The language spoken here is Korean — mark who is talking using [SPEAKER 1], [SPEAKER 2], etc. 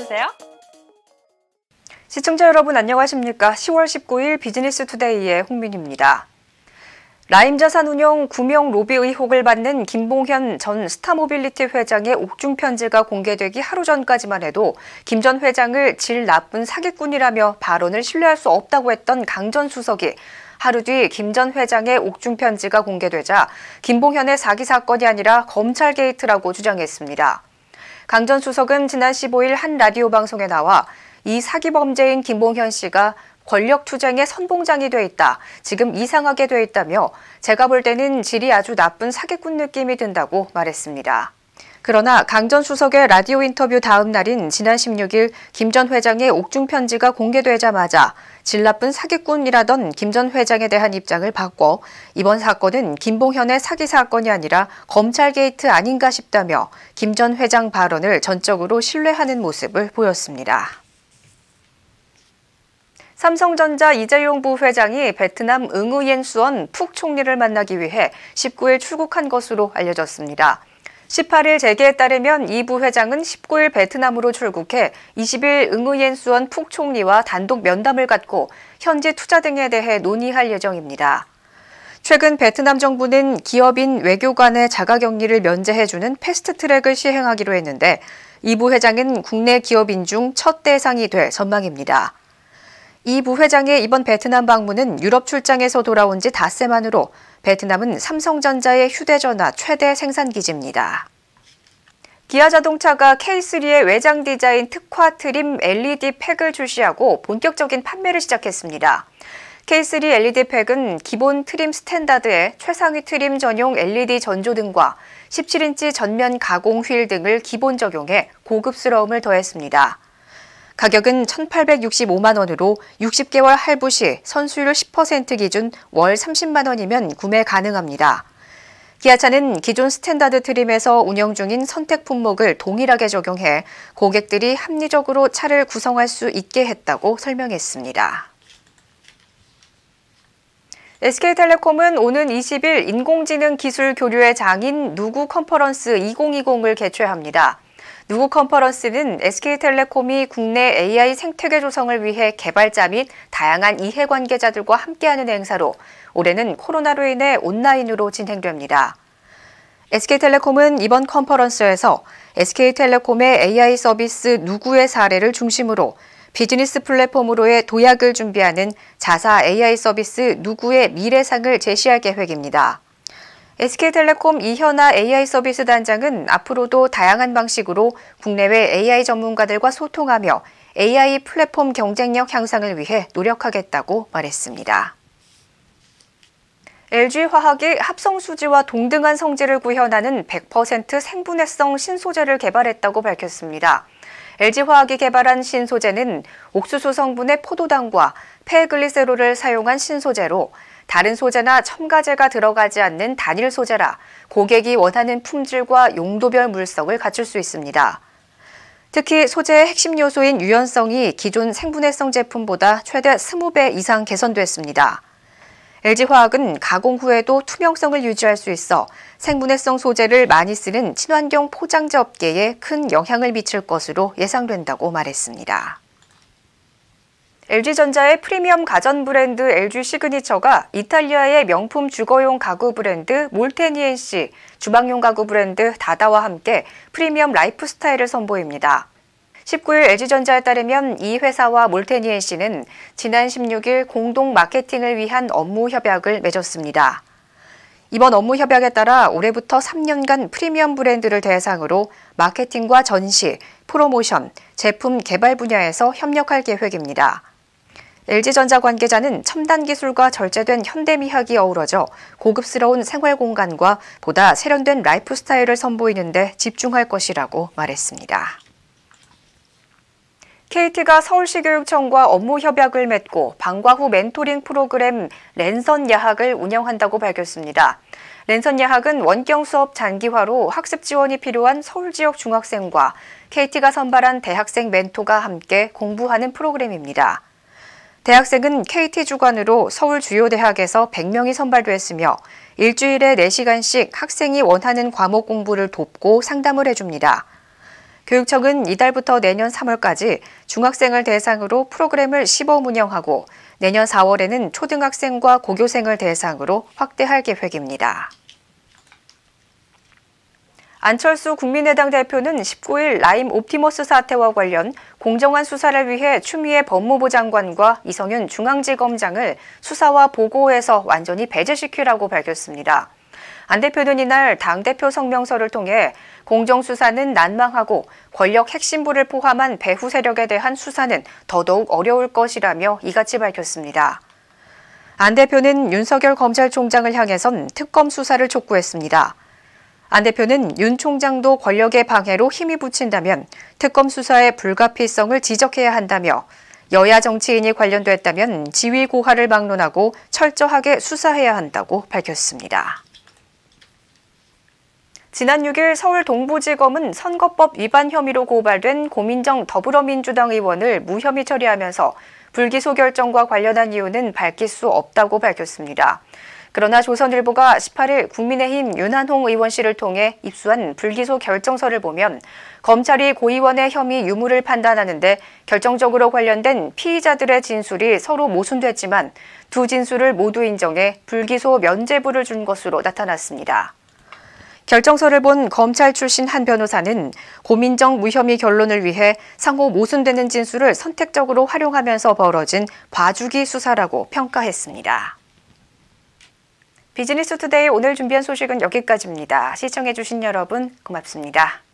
[SPEAKER 1] 주세요.
[SPEAKER 2] 시청자 여러분 안녕하십니까? 10월 19일 비즈니스 투데이의 홍민입니다. 라임자산운용 구명 로비 의혹을 받는 김봉현 전 스타모빌리티 회장의 옥중 편지가 공개되기 하루 전까지만 해도 김 전 회장을 질 나쁜 사기꾼이라며 발언을 신뢰할 수 없다고 했던 강 전 수석이 하루 뒤 김 전 회장의 옥중 편지가 공개되자 김봉현의 사기 사건이 아니라 검찰 게이트라고 주장했습니다. 강 전 수석은 지난 15일 한 라디오 방송에 나와 이 사기 범죄인 김봉현 씨가 권력 투쟁의 선봉장이 돼 있다. 지금 이상하게 돼 있다며 제가 볼 때는 질이 아주 나쁜 사기꾼 느낌이 든다고 말했습니다. 그러나 강 전 수석의 라디오 인터뷰 다음 날인 지난 16일 김 전 회장의 옥중 편지가 공개되자마자 질 나쁜 사기꾼이라던 김 전 회장에 대한 입장을 바꿔 이번 사건은 김봉현의 사기 사건이 아니라 검찰 게이트 아닌가 싶다며 김 전 회장 발언을 전적으로 신뢰하는 모습을 보였습니다. 삼성전자 이재용 부회장이 베트남 응우옌 수원 푹 총리를 만나기 위해 19일 출국한 것으로 알려졌습니다. 18일 재계에 따르면 이 부회장은 19일 베트남으로 출국해 20일 응우옌 수원 푹 총리와 단독 면담을 갖고 현지 투자 등에 대해 논의할 예정입니다. 최근 베트남 정부는 기업인 외교관의 자가격리를 면제해주는 패스트트랙을 시행하기로 했는데 이 부회장은 국내 기업인 중 첫 대상이 될 전망입니다. 이 부회장의 이번 베트남 방문은 유럽 출장에서 돌아온 지 닷새 만으로 베트남은 삼성전자의 휴대전화 최대 생산 기지입니다. 기아자동차가 K3의 외장 디자인 특화 트림 LED 팩을 출시하고 본격적인 판매를 시작했습니다. K3 LED 팩은 기본 트림 스탠다드에 최상위 트림 전용 LED 전조등과 17인치 전면 가공 휠 등을 기본 적용해 고급스러움을 더했습니다. 가격은 1,865만 원으로 60개월 할부 시 선수율 10% 기준 월 30만 원이면 구매 가능합니다. 기아차는 기존 스탠다드 트림에서 운영 중인 선택 품목을 동일하게 적용해 고객들이 합리적으로 차를 구성할 수 있게 했다고 설명했습니다. SK텔레콤은 오는 20일 인공지능 기술 교류의 장인 누구 컨퍼런스 2020을 개최합니다. 누구 컨퍼런스는 SK텔레콤이 국내 AI 생태계 조성을 위해 개발자 및 다양한 이해관계자들과 함께하는 행사로 올해는 코로나로 인해 온라인으로 진행됩니다. SK텔레콤은 이번 컨퍼런스에서 SK텔레콤의 AI 서비스 누구의 사례를 중심으로 비즈니스 플랫폼으로의 도약을 준비하는 자사 AI 서비스 누구의 미래상을 제시할 계획입니다. SK텔레콤 이현아 AI 서비스 단장은 앞으로도 다양한 방식으로 국내외 AI 전문가들과 소통하며 AI 플랫폼 경쟁력 향상을 위해 노력하겠다고 말했습니다. LG화학이 합성수지와 동등한 성질을 구현하는 100% 생분해성 신소재를 개발했다고 밝혔습니다. LG화학이 개발한 신소재는 옥수수 성분의 포도당과 폐글리세롤을 사용한 신소재로 다른 소재나 첨가제가 들어가지 않는 단일 소재라 고객이 원하는 품질과 용도별 물성을 갖출 수 있습니다. 특히 소재의 핵심 요소인 유연성이 기존 생분해성 제품보다 최대 20배 이상 개선됐습니다. LG화학은 가공 후에도 투명성을 유지할 수 있어 생분해성 소재를 많이 쓰는 친환경 포장재 업계에 큰 영향을 미칠 것으로 예상된다고 말했습니다. LG전자의 프리미엄 가전 브랜드 LG 시그니처가 이탈리아의 명품 주거용 가구 브랜드 몰테니엔시, 주방용 가구 브랜드 다다와 함께 프리미엄 라이프 스타일을 선보입니다. 19일 LG전자에 따르면 이 회사와 몰테니엔시는 지난 16일 공동 마케팅을 위한 업무 협약을 맺었습니다. 이번 업무 협약에 따라 올해부터 3년간 프리미엄 브랜드를 대상으로 마케팅과 전시, 프로모션, 제품 개발 분야에서 협력할 계획입니다. LG전자 관계자는 첨단 기술과 절제된 현대미학이 어우러져 고급스러운 생활 공간과 보다 세련된 라이프 스타일을 선보이는 데 집중할 것이라고 말했습니다. KT가 서울시교육청과 업무 협약을 맺고 방과 후 멘토링 프로그램 랜선 야학을 운영한다고 밝혔습니다. 랜선 야학은 원격 수업 장기화로 학습 지원이 필요한 서울 지역 중학생과 KT가 선발한 대학생 멘토가 함께 공부하는 프로그램입니다. 대학생은 KT 주관으로 서울 주요 대학에서 100명이 선발됐으며 일주일에 4시간씩 학생이 원하는 과목 공부를 돕고 상담을 해줍니다. 교육청은 이달부터 내년 3월까지 중학생을 대상으로 프로그램을 시범 운영하고 내년 4월에는 초등학생과 고교생을 대상으로 확대할 계획입니다. 안철수 국민의당 대표는 19일 라임 옵티머스 사태와 관련 공정한 수사를 위해 추미애 법무부 장관과 이성윤 중앙지검장을 수사와 보고에서 완전히 배제시키라고 밝혔습니다. 안 대표는 이날 당대표 성명서를 통해 공정수사는 난망하고 권력 핵심부를 포함한 배후 세력에 대한 수사는 더더욱 어려울 것이라며 이같이 밝혔습니다. 안 대표는 윤석열 검찰총장을 향해선 특검 수사를 촉구했습니다. 안 대표는 윤 총장도 권력의 방해로 힘이 붙인다면 특검 수사의 불가피성을 지적해야 한다며 여야 정치인이 관련됐다면 지위 고하를 막론하고 철저하게 수사해야 한다고 밝혔습니다. 지난 6일 서울 동부지검은 선거법 위반 혐의로 고발된 고민정 더불어민주당 의원을 무혐의 처리하면서 불기소 결정과 관련한 이유는 밝힐 수 없다고 밝혔습니다. 그러나 조선일보가 18일 국민의힘 윤한홍 의원실을 통해 입수한 불기소 결정서를 보면 검찰이 고 의원의 혐의 유무를 판단하는데 결정적으로 관련된 피의자들의 진술이 서로 모순됐지만 두 진술을 모두 인정해 불기소 면죄부를 준 것으로 나타났습니다. 결정서를 본 검찰 출신 한 변호사는 고민정 무혐의 결론을 위해 상호 모순되는 진술을 선택적으로 활용하면서 벌어진 봐주기 수사라고 평가했습니다. 비즈니스 투데이 오늘 준비한 소식은 여기까지입니다. 시청해주신 여러분 고맙습니다.